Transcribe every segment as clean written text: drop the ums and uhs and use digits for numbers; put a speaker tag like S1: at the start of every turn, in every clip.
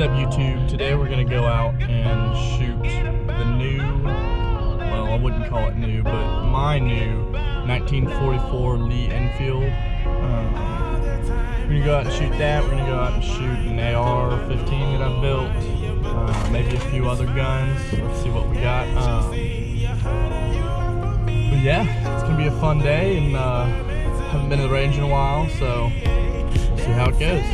S1: up, YouTube? Today we're gonna go out and shoot the new, well, I wouldn't call it new, but my new 1944 Lee Enfield. We're gonna go out and shoot that. We're gonna go out and shoot an AR-15 that I built, maybe a few other guns. Let's see what we got. But yeah, it's gonna be a fun day, and haven't been to the range in a while, so we'll see how it goes.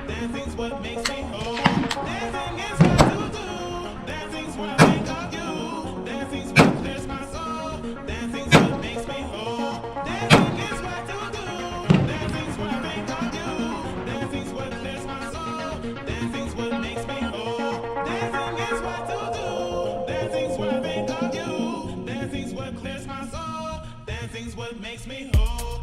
S1: Dancing's what makes me whole. Dancing is what to do. Dancing's what I think of you. Dancing's what clears my soul. Dancing's what makes me whole. Dancing is what to do. Dancing's what I think of you. Dancing's what clears my soul. Dancing's what makes me whole. Dancing is what to do. Dancing's what I think of you. Dancing's what clears my soul. Dancing's what makes me whole.